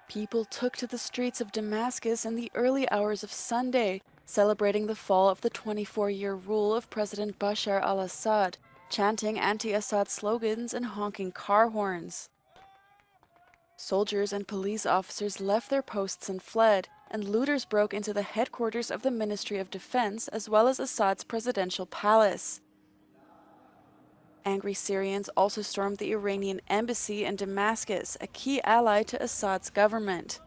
People took to the streets of Damascus in the early hours of Sunday, celebrating the fall of the 24-year rule of President Bashar al-Assad, chanting anti-Assad slogans and honking car horns. Soldiers and police officers left their posts and fled, and looters broke into the headquarters of the Ministry of Defense as well as Assad's presidential palace. Angry Syrians also stormed the Iranian embassy in Damascus, a key ally to Assad's government.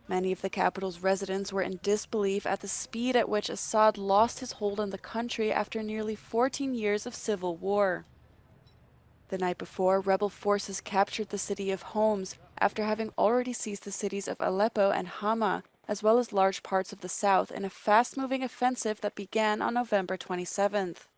Many of the capital's residents were in disbelief at the speed at which Assad lost his hold on the country after nearly 14 years of civil war. The night before, rebel forces captured the city of Homs after having already seized the cities of Aleppo and Hama, as well as large parts of the south, in a fast-moving offensive that began on November 27th.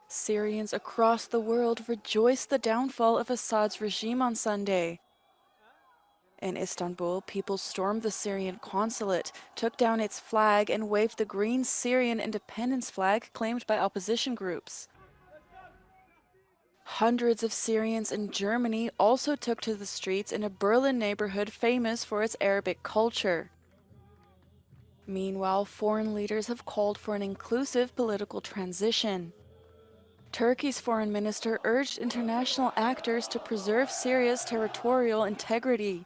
Syrians across the world rejoiced the downfall of Assad's regime on Sunday. In Istanbul, people stormed the Syrian consulate, took down its flag, and waved the green Syrian independence flag claimed by opposition groups. Hundreds of Syrians in Germany also took to the streets in a Berlin neighborhood famous for its Arabic culture. Meanwhile, foreign leaders have called for an inclusive political transition. Turkey's foreign minister urged international actors to preserve Syria's territorial integrity.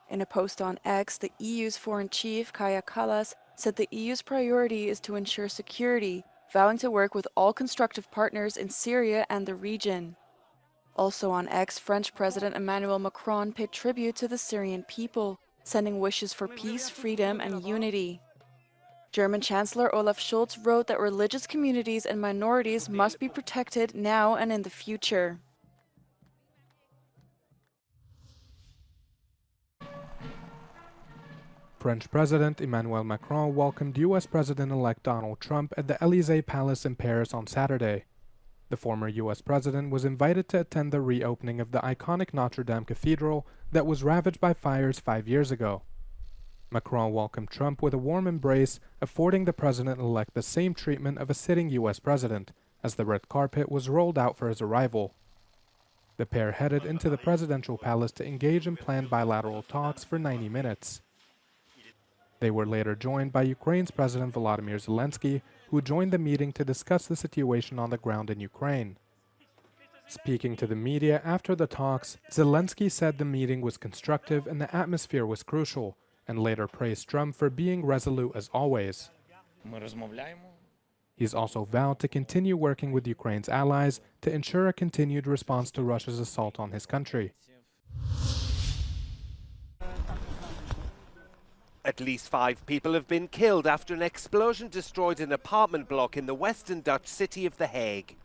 In a post on X, the EU's foreign chief, Kaja Kallas, said the EU's priority is to ensure security, vowing to work with all constructive partners in Syria and the region. Also on X, French President Emmanuel Macron paid tribute to the Syrian people, sending wishes for peace, freedom, and unity. German Chancellor Olaf Scholz wrote that religious communities and minorities must be protected now and in the future. French President Emmanuel Macron welcomed U.S. President-elect Donald Trump at the Élysée Palace in Paris on Saturday. The former U.S. president was invited to attend the reopening of the iconic Notre Dame Cathedral that was ravaged by fires 5 years ago. Macron welcomed Trump with a warm embrace, affording the president-elect the same treatment of a sitting U.S. president, as the red carpet was rolled out for his arrival. The pair headed into the presidential palace to engage in planned bilateral talks for 90 minutes. They were later joined by Ukraine's President Volodymyr Zelensky, who joined the meeting to discuss the situation on the ground in Ukraine. Speaking to the media after the talks, Zelensky said the meeting was constructive and the atmosphere was crucial, and later praised Trump for being resolute as always. He's also vowed to continue working with Ukraine's allies to ensure a continued response to Russia's assault on his country. At least 5 people have been killed after an explosion destroyed an apartment block in the western Dutch city of The Hague.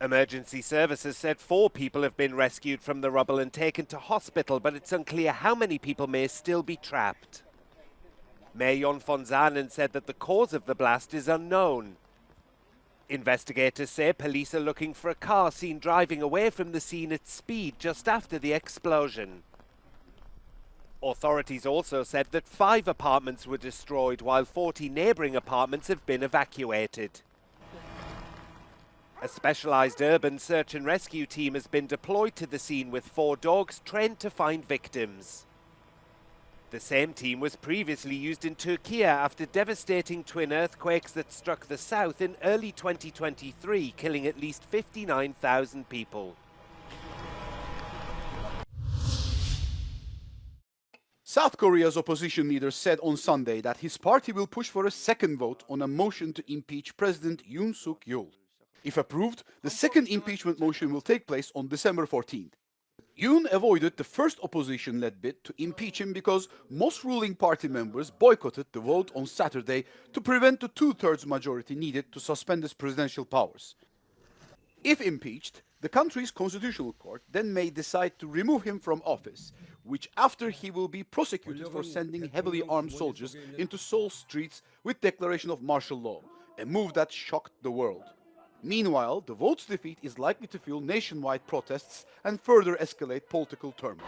Emergency services said 4 people have been rescued from the rubble and taken to hospital, but it's unclear how many people may still be trapped. Mayor Jon van Zanen said that the cause of the blast is unknown. Investigators say police are looking for a car seen driving away from the scene at speed just after the explosion. Authorities also said that 5 apartments were destroyed, while 40 neighbouring apartments have been evacuated. A specialised urban search and rescue team has been deployed to the scene with 4 dogs trained to find victims. The same team was previously used in Turkey after devastating twin earthquakes that struck the south in early 2023, killing at least 59,000 people. South Korea's opposition leader said on Sunday that his party will push for a second vote on a motion to impeach President Yoon Suk-yeol. If approved, the second impeachment motion will take place on December 14th. Yoon avoided the first opposition-led bid to impeach him because most ruling party members boycotted the vote on Saturday to prevent the 2/3 majority needed to suspend his presidential powers. If impeached, the country's constitutional court then may decide to remove him from office, which after he will be prosecuted for sending heavily armed soldiers into Seoul's streets with declaration of martial law, a move that shocked the world. Meanwhile, the vote's defeat is likely to fuel nationwide protests and further escalate political turmoil.